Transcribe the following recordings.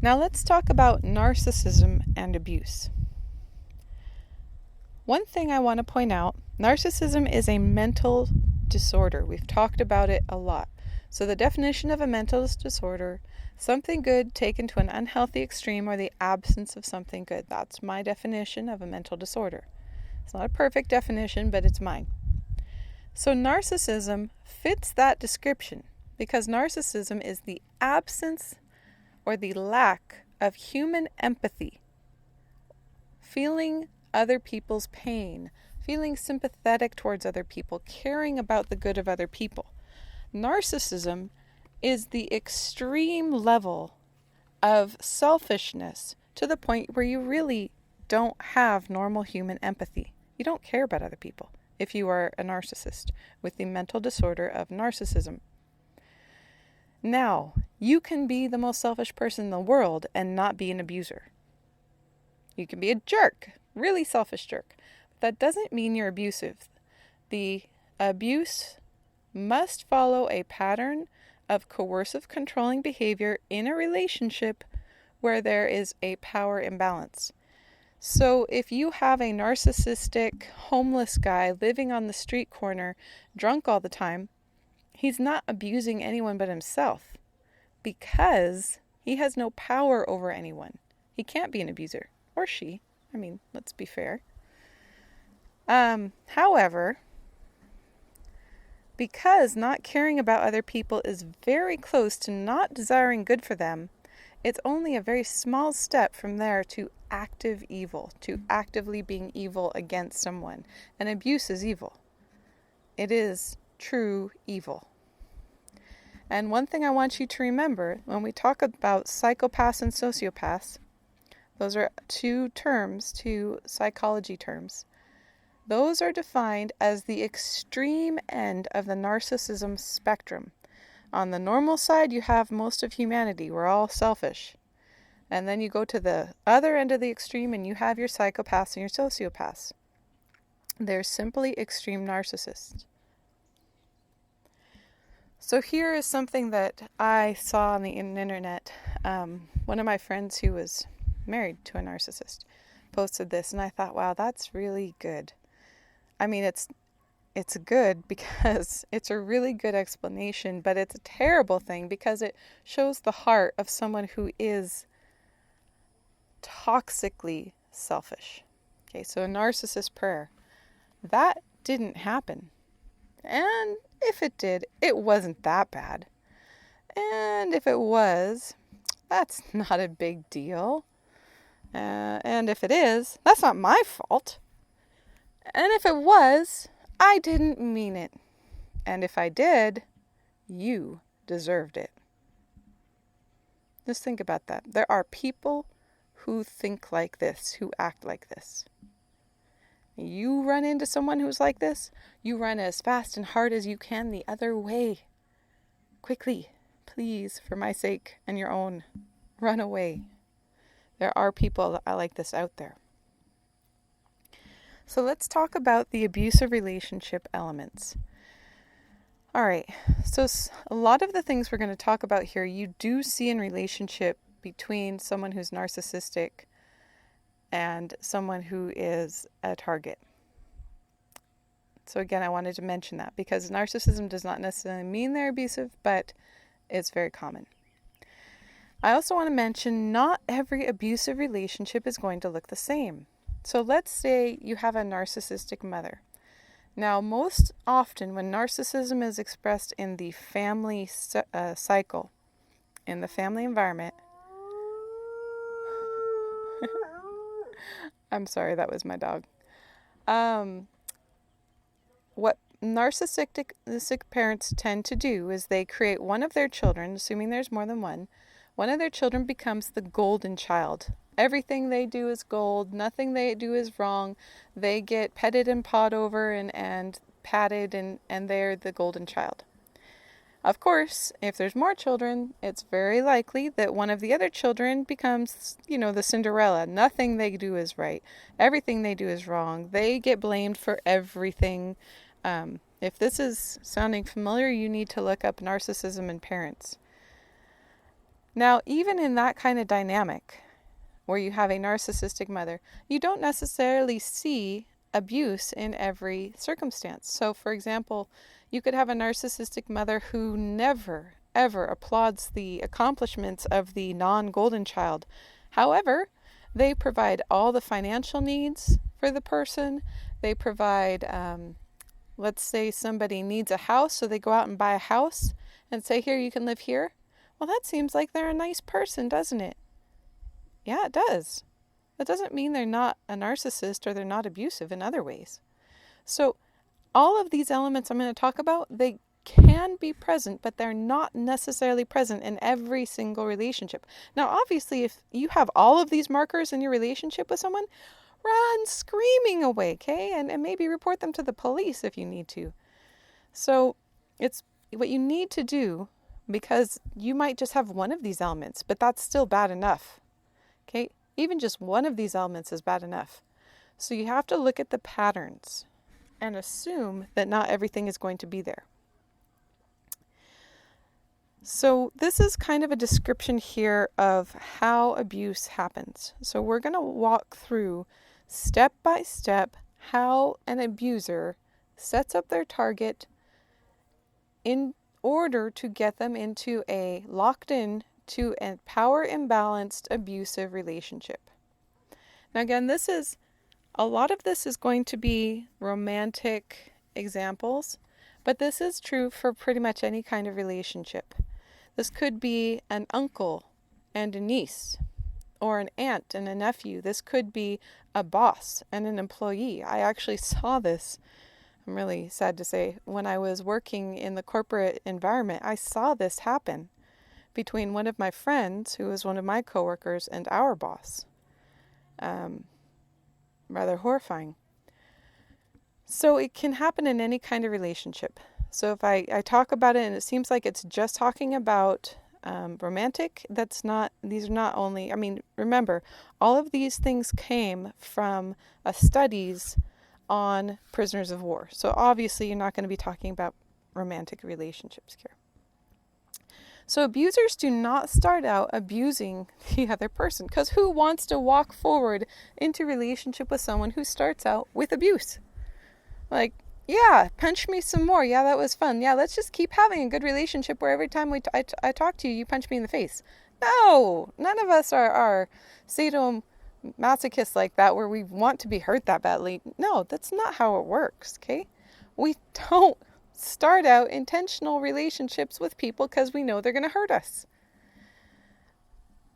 Now let's talk about narcissism and abuse. One thing I want to point out, narcissism is a mental disorder. We've talked about it a lot. So the definition of a mental disorder, something good taken to an unhealthy extreme or the absence of something good. That's my definition of a mental disorder. It's not a perfect definition, but it's mine. So narcissism fits that description because narcissism is the absence or the lack of human empathy, feeling other people's pain, feeling sympathetic towards other people, caring about the good of other people. Narcissism is the extreme level of selfishness to the point where you really don't have normal human empathy. You don't care about other people if you are a narcissist with the mental disorder of narcissism. Now, you can be the most selfish person in the world and not be an abuser. You can be a jerk, really selfish jerk. That doesn't mean you're abusive. The abuse must follow a pattern of coercive controlling behavior in a relationship where there is a power imbalance. So if you have a narcissistic homeless guy living on the street corner, drunk all the time, he's not abusing anyone but himself because he has no power over anyone. He can't be an abuser. Or she. I mean, let's be fair. However, because not caring about other people is very close to not desiring good for them, it's only a very small step from there to active evil, to actively being evil against someone. And abuse is evil. It is true evil. And one thing I want you to remember when we talk about psychopaths and sociopaths, those are two psychology terms. Those are defined as the extreme end of the narcissism spectrum. On the normal side, you have most of humanity. We're all selfish. And then you go to the other end of the extreme and you have your psychopaths and your sociopaths. They're simply extreme narcissists. So here is something that I saw on the internet. One of my friends who was married to a narcissist posted this, and I thought, wow, that's really good. I mean, it's good because it's a really good explanation, but it's a terrible thing because it shows the heart of someone who is toxically selfish. Okay, so a narcissist prayer. That didn't happen. And if it did, it wasn't that bad. And if it was, that's not a big deal. And if it is, that's not my fault. And if it was, I didn't mean it. And if I did, you deserved it. Just think about that. There are people who think like this, who act like this. You run into someone who's like this, you run as fast and hard as you can the other way. Quickly, please, for my sake and your own, run away. There are people like this out there. So let's talk about the abusive relationship elements. All right, so a lot of the things we're going to talk about here, you do see in relationship between someone who's narcissistic and someone who is a target. So again, I wanted to mention that because narcissism does not necessarily mean they're abusive, but it's very common. I also want to mention not every abusive relationship is going to look the same. So let's say you have a narcissistic mother. Now, most often when narcissism is expressed in the family cycle, in the family environment, I'm sorry, that was my dog. What narcissistic parents tend to do is they create one of their children, assuming there's more than one of their children becomes the golden child. Everything they do is gold. Nothing they do is wrong. They get petted and pawed over and patted and they're the golden child. Of course, if there's more children, it's very likely that one of the other children becomes, the Cinderella. Nothing they do is right. Everything they do is wrong. They get blamed for everything. If this is sounding familiar, you need to look up narcissism in parents. Now, even in that kind of dynamic, where you have a narcissistic mother, you don't necessarily see abuse in every circumstance. So, for example, you could have a narcissistic mother who never, ever applauds the accomplishments of the non-golden child. However, they provide all the financial needs for the person. They provide, let's say somebody needs a house, so they go out and buy a house and say, here, you can live here. Well, that seems like they're a nice person, doesn't it? Yeah, it does. That doesn't mean they're not a narcissist or they're not abusive in other ways. So all of these elements I'm going to talk about, they can be present, but they're not necessarily present in every single relationship. Now, obviously, if you have all of these markers in your relationship with someone, run screaming away, okay? And maybe report them to the police if you need to. So it's what you need to do, because you might just have one of these elements, but that's still bad enough. Okay, even just one of these elements is bad enough. So you have to look at the patterns and assume that not everything is going to be there. So this is kind of a description here of how abuse happens. So we're going to walk through step by step how an abuser sets up their target in order to get them into a locked in to a power imbalanced abusive relationship. Now again, a lot of this is going to be romantic examples, but this is true for pretty much any kind of relationship. This could be an uncle and a niece, or an aunt and a nephew. This could be a boss and an employee. I actually saw this, I'm really sad to say, when I was working in the corporate environment, I saw this happen between one of my friends, who was one of my coworkers, and our boss. Rather horrifying. So it can happen in any kind of relationship. So if I talk about it and it seems like it's just talking about romantic, these are not only, remember, all of these things came from studies on prisoners of war. So obviously you're not going to be talking about romantic relationships here. So abusers do not start out abusing the other person, because who wants to walk forward into a relationship with someone who starts out with abuse? Like, yeah, punch me some more. Yeah, that was fun. Yeah, let's just keep having a good relationship where every time I talk to you, you punch me in the face. No, none of us are sadomasochists like that, where we want to be hurt that badly. No, that's not how it works, okay? We don't start out intentional relationships with people because we know they're going to hurt us.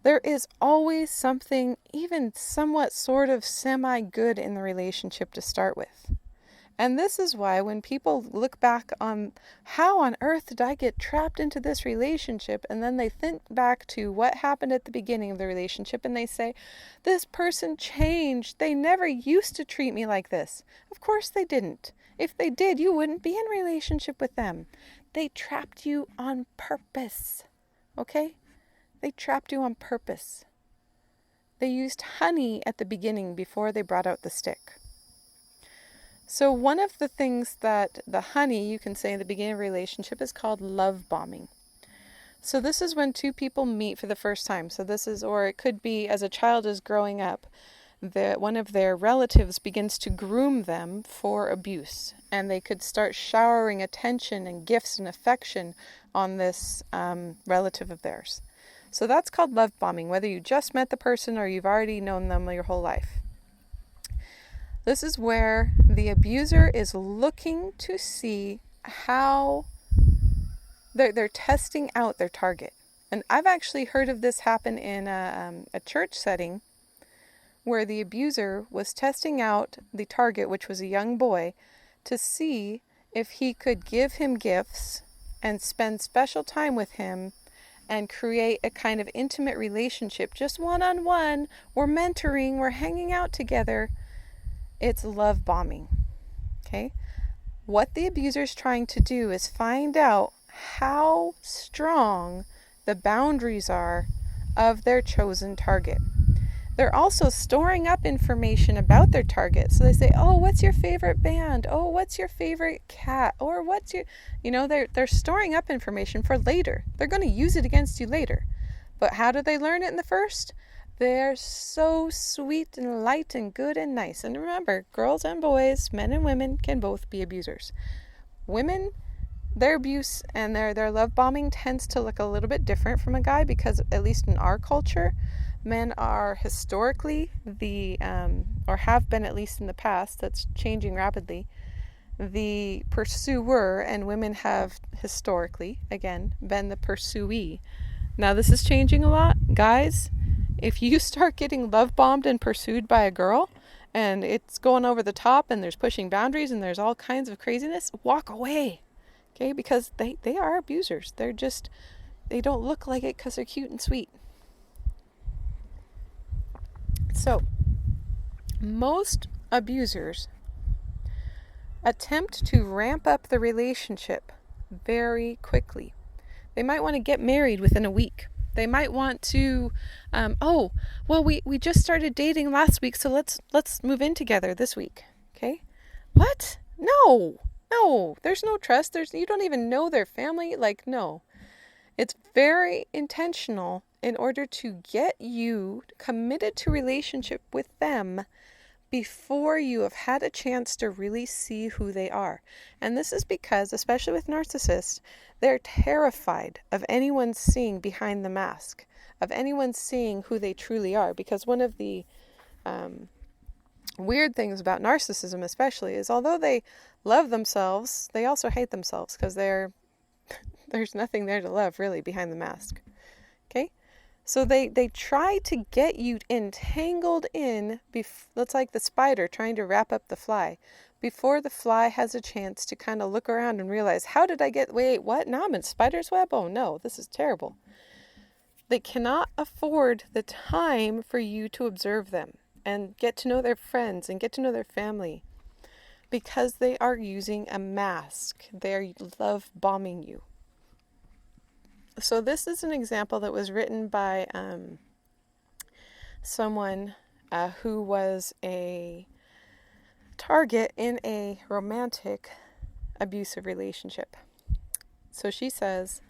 There is always something even somewhat sort of semi-good in the relationship to start with. And this is why when people look back on how on earth did I get trapped into this relationship, and then they think back to what happened at the beginning of the relationship and they say, this person changed. They never used to treat me like this. Of course they didn't. If they did, you wouldn't be in a relationship with them. They trapped you on purpose. Okay? They trapped you on purpose. They used honey at the beginning before they brought out the stick. So one of the things that the honey, you can say in the beginning of a relationship, is called love bombing. So this is when two people meet for the first time. So this is, or it could be as a child is growing up, one of their relatives begins to groom them for abuse. And they could start showering attention and gifts and affection on this relative of theirs. So that's called love bombing, whether you just met the person or you've already known them your whole life. This is where the abuser is looking to see how they're testing out their target. And I've actually heard of this happen in a church setting where the abuser was testing out the target, which was a young boy, to see if he could give him gifts and spend special time with him and create a kind of intimate relationship, just one-on-one. We're mentoring, we're hanging out together. It's love bombing, okay? What the abuser's trying to do is find out how strong the boundaries are of their chosen target. They're also storing up information about their target. So they say, oh, what's your favorite band? Oh, what's your favorite cat? Or what's your, they're storing up information for later. They're going to use it against you later. But how do they learn it in the first? They're so sweet and light and good and nice. And remember, girls and boys, men and women can both be abusers. Women, their abuse and their love bombing tends to look a little bit different from a guy, because at least in our culture, men are historically or have been at least in the past, that's changing rapidly, the pursuer, and women have historically, again, been the pursuee. Now this is changing a lot. Guys, if you start getting love bombed and pursued by a girl, and it's going over the top, and there's pushing boundaries, and there's all kinds of craziness, walk away. Okay, because they are abusers. They don't look like it because they're cute and sweet. So, most abusers attempt to ramp up the relationship very quickly. They might want to get married within a week. They might want to, we just started dating last week, so let's move in together this week. Okay? What? No, there's no trust. You don't even know their family. No. It's very intentional in order to get you committed to relationship with them before you have had a chance to really see who they are. And this is because, especially with narcissists, they're terrified of anyone seeing behind the mask, of anyone seeing who they truly are. Because one of the weird things about narcissism especially is, although they love themselves, they also hate themselves, because there's nothing there to love really behind the mask. Okay? So they try to get you entangled in, that's like the spider trying to wrap up the fly, before the fly has a chance to kind of look around and realize, how did I wait, what? Now I'm in spider's web? Oh no, this is terrible. They cannot afford the time for you to observe them and get to know their friends and get to know their family, because they are using a mask. They're love bombing you. So this is an example that was written by someone who was a target in a romantic abusive relationship. So she says,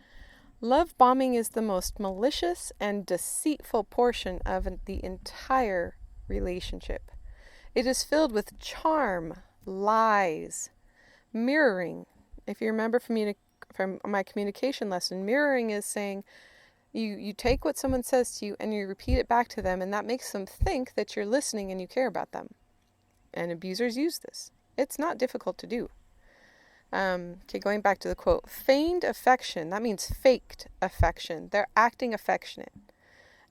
love bombing is the most malicious and deceitful portion of the entire relationship. It is filled with charm, lies, mirroring. If you remember from my communication lesson, mirroring is saying you take what someone says to you and you repeat it back to them, and that makes them think that you're listening and you care about them. And abusers use this. It's not difficult to do. Okay, going back to the quote, feigned affection, that means faked affection. They're acting affectionate.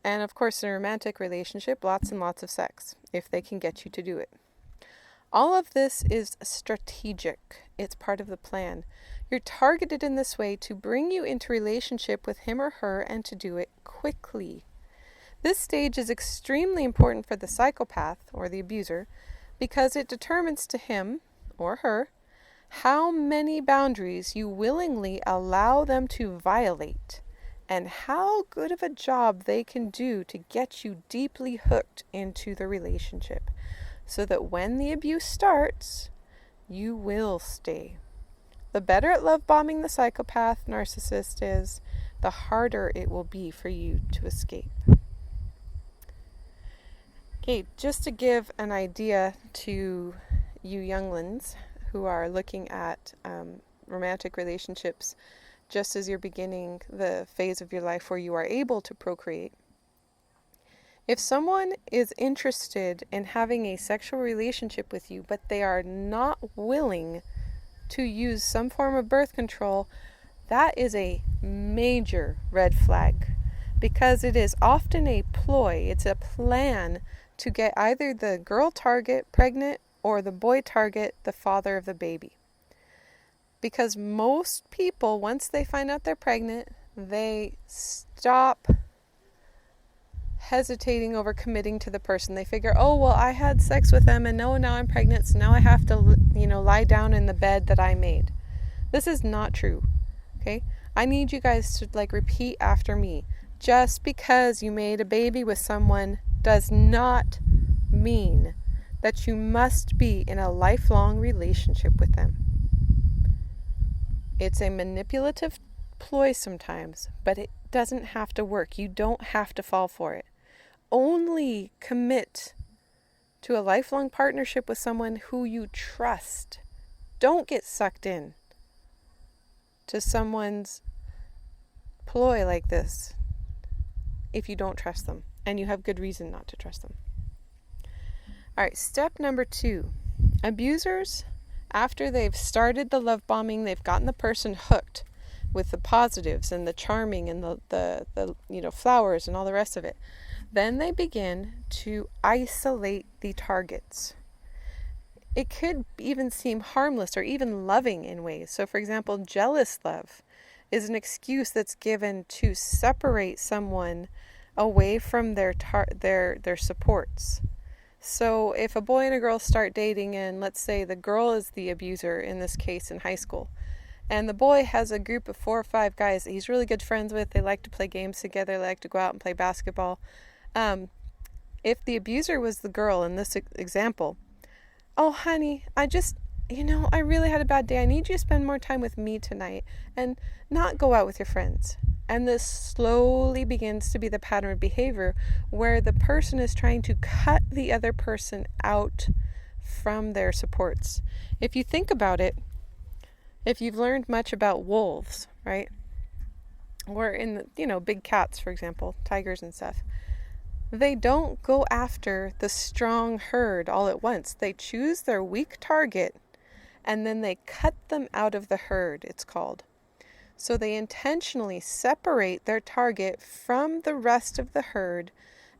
And of course, in a romantic relationship, lots and lots of sex, if they can get you to do it. All of this is strategic. It's part of the plan. You're targeted in this way to bring you into relationship with him or her, and to do it quickly. This stage is extremely important for the psychopath or the abuser, because it determines to him or her how many boundaries you willingly allow them to violate, and how good of a job they can do to get you deeply hooked into the relationship, so that when the abuse starts, you will stay. The better at love bombing the psychopath narcissist is, the harder it will be for you to escape. Okay, just to give an idea to you younglings who are looking at romantic relationships just as you're beginning the phase of your life where you are able to procreate. If someone is interested in having a sexual relationship with you, but they are not willing to use some form of birth control, that is a major red flag, because it is often a ploy. It's a plan to get either the girl target pregnant or the boy target the father of the baby. Because most people, once they find out they're pregnant, they stop hesitating over committing to the person. They figure, oh, well, I had sex with them, and now I'm pregnant, so now I have to, lie down in the bed that I made. This is not true, okay? I need you guys to, repeat after me. Just because you made a baby with someone does not mean that you must be in a lifelong relationship with them. It's a manipulative ploy sometimes, but it doesn't have to work. You don't have to fall for it. Only commit to a lifelong partnership with someone who you trust. Don't get sucked in to someone's ploy like this if you don't trust them and you have good reason not to trust them. All right, step number 2. Abusers, after they've started the love bombing, they've gotten the person hooked with the positives and the charming and the flowers and all the rest of it. Then they begin to isolate the targets. It could even seem harmless or even loving in ways. So, for example, jealous love is an excuse that's given to separate someone away from their supports. So if a boy and a girl start dating, and let's say the girl is the abuser in this case in high school, and the boy has a group of 4 or 5 guys that he's really good friends with, they like to play games together, they like to go out and play basketball. If the abuser was the girl in this example, oh honey, I really had a bad day. I need you to spend more time with me tonight and not go out with your friends. And this slowly begins to be the pattern of behavior where the person is trying to cut the other person out from their supports. If you think about it, if you've learned much about wolves, right? Or in, big cats, for example, tigers and stuff, they don't go after the strong herd all at once. They choose their weak target and then they cut them out of the herd, it's called. So they intentionally separate their target from the rest of the herd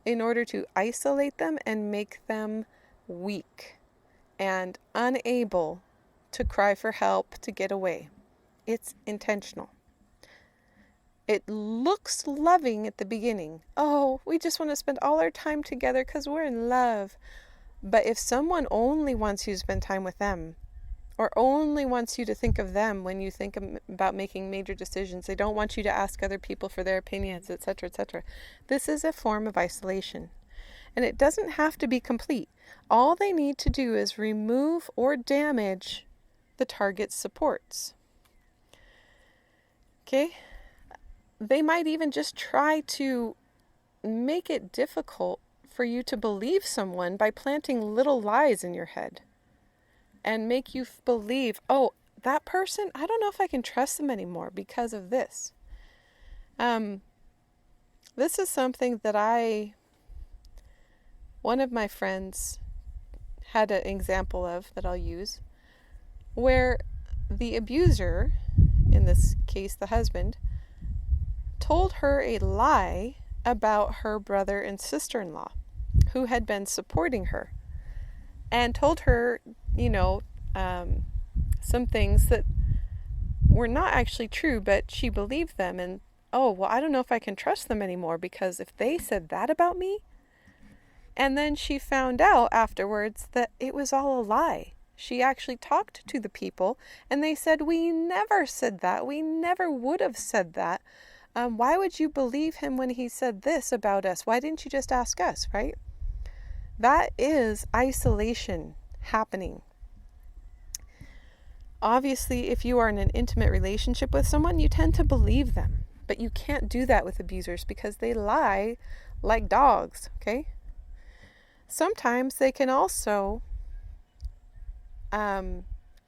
in order to isolate them and make them weak and unable to cry for help, to get away. It's intentional. It looks loving at the beginning. Oh, we just want to spend all our time together because we're in love. But if someone only wants you to spend time with them, or only wants you to think of them when you think about making major decisions, they don't want you to ask other people for their opinions, etc., etc. This is a form of isolation. And it doesn't have to be complete. All they need to do is remove or damage the target's supports. Okay? They might even just try to make it difficult for you to believe someone by planting little lies in your head and make you believe, oh, that person, I don't know if I can trust them anymore because of this. This is something that one of my friends had an example of that I'll use, where the abuser, in this case the husband, told her a lie about her brother and sister-in-law who had been supporting her, and told her, some things that were not actually true, but she believed them. And, oh, well, I don't know if I can trust them anymore because if they said that about me. And then she found out afterwards that it was all a lie. She actually talked to the people and they said, we never said that. We never would have said that. Why would you believe him when he said this about us? Why didn't you just ask us, right? That is isolation happening. Obviously, if you are in an intimate relationship with someone, you tend to believe them. But you can't do that with abusers because they lie like dogs, okay? Sometimes they can also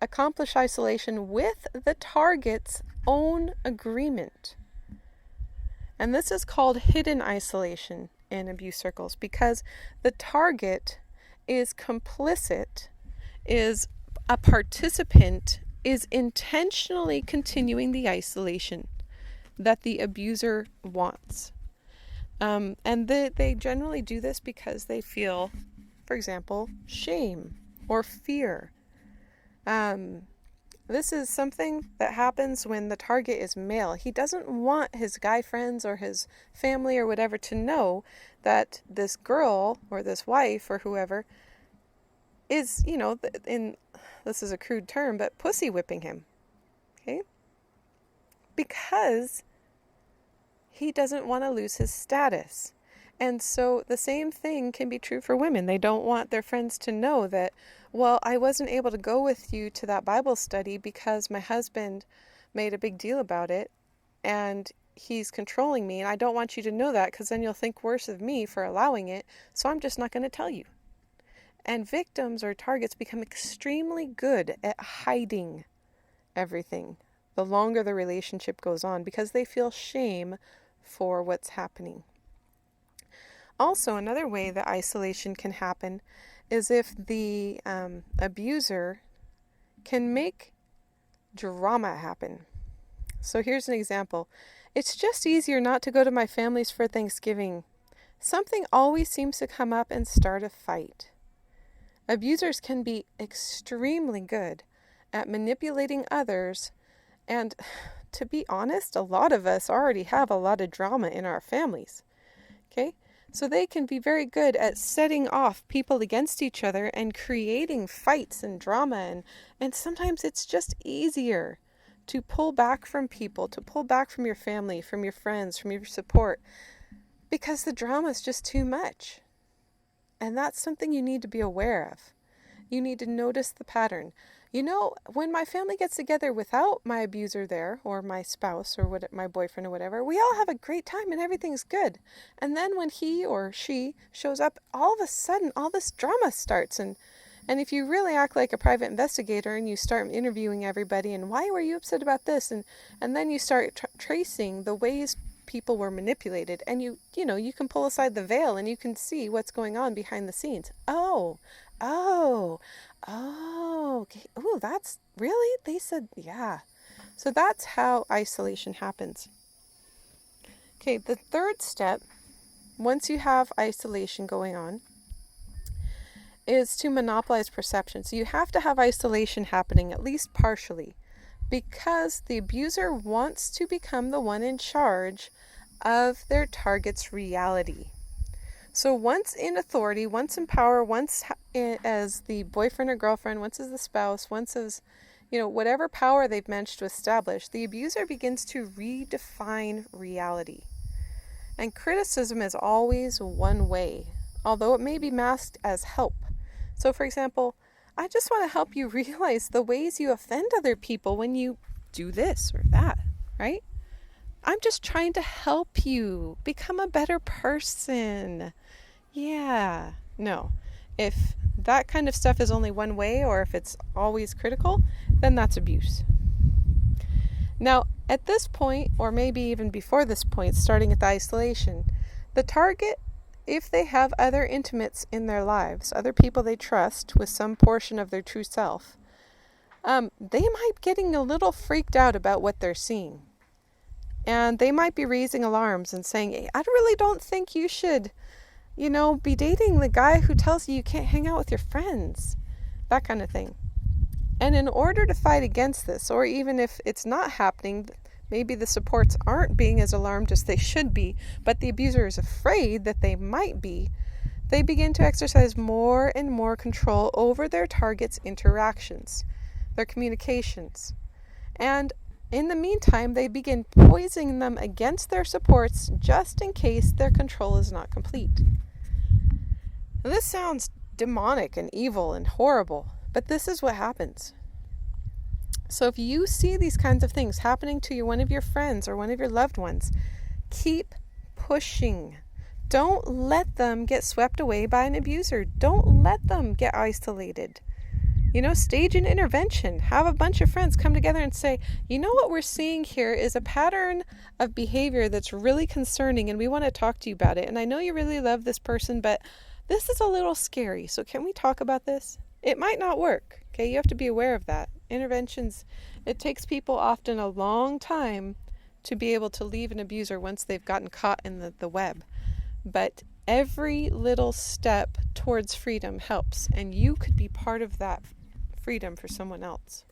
accomplish isolation with the target's own agreement. And this is called hidden isolation in abuse circles because the target is complicit, is a participant, is intentionally continuing the isolation that the abuser wants. And they generally do this because they feel, for example, shame or fear. This is something that happens when the target is male. He doesn't want his guy friends or his family or whatever to know that this girl or this wife or whoever is, this is a crude term, but pussy whipping him. Okay? Because he doesn't want to lose his status. And so the same thing can be true for women. They don't want their friends to know that, well, I wasn't able to go with you to that Bible study because my husband made a big deal about it. and he's controlling me, and I don't want you to know that because then you'll think worse of me for allowing it, so I'm just not going to tell you. And victims or targets become extremely good at hiding everything the longer the relationship goes on because they feel shame for what's happening. Also, another way that isolation can happen is if the abuser can make drama happen. So here's an example. It's just easier not to go to my family's for Thanksgiving. Something always seems to come up and start a fight. Abusers can be extremely good at manipulating others, and to be honest, a lot of us already have a lot of drama in our families. Okay? So they can be very good at setting off people against each other and creating fights and drama, and sometimes it's just easier to pull back from people, to pull back from your family, from your friends, from your support, because the drama is just too much. And that's something you need to be aware of. You need to notice the pattern. You know, when my family gets together without my abuser there, or my spouse, or my boyfriend, or whatever, we all have a great time and everything's good. And then when he or she shows up, all of a sudden, all this drama starts. And if you really act like a private investigator and you start interviewing everybody, and why were you upset about this? And then you start tracing the ways people were manipulated, and you can pull aside the veil and you can see what's going on behind the scenes. Oh, okay. Oh, that's really? They said, yeah. So that's how isolation happens. Okay, the third step, once you have isolation going on, is to monopolize perception. So you have to have isolation happening, at least partially, because the abuser wants to become the one in charge of their target's reality. So once in authority, once in power, once as the boyfriend or girlfriend, once as the spouse, once as, whatever power they've managed to establish, the abuser begins to redefine reality. And criticism is always one way, although it may be masked as help. So for example, I just want to help you realize the ways you offend other people when you do this or that, right? I'm just trying to help you become a better person. Yeah. No. If that kind of stuff is only one way, or if it's always critical, then that's abuse. Now, at this point, or maybe even before this point, starting at the isolation, the target, if they have other intimates in their lives, other people they trust with some portion of their true self, they might be getting a little freaked out about what they're seeing. And they might be raising alarms and saying, hey, I really don't think you should, be dating the guy who tells you can't hang out with your friends. That kind of thing. And in order to fight against this, or even if it's not happening, maybe the supports aren't being as alarmed as they should be, but the abuser is afraid that they might be, they begin to exercise more and more control over their target's interactions, their communications. And in the meantime, they begin poisoning them against their supports just in case their control is not complete. Now, this sounds demonic and evil and horrible, but this is what happens. So if you see these kinds of things happening to one of your friends or one of your loved ones, keep pushing. Don't let them get swept away by an abuser. Don't let them get isolated. Stage an intervention. Have a bunch of friends come together and say, what we're seeing here is a pattern of behavior that's really concerning, and we want to talk to you about it. And I know you really love this person, but this is a little scary. So can we talk about this? It might not work. Okay, you have to be aware of that. Interventions, it takes people often a long time to be able to leave an abuser once they've gotten caught in the web. But every little step towards freedom helps, and you could be part of that freedom for someone else.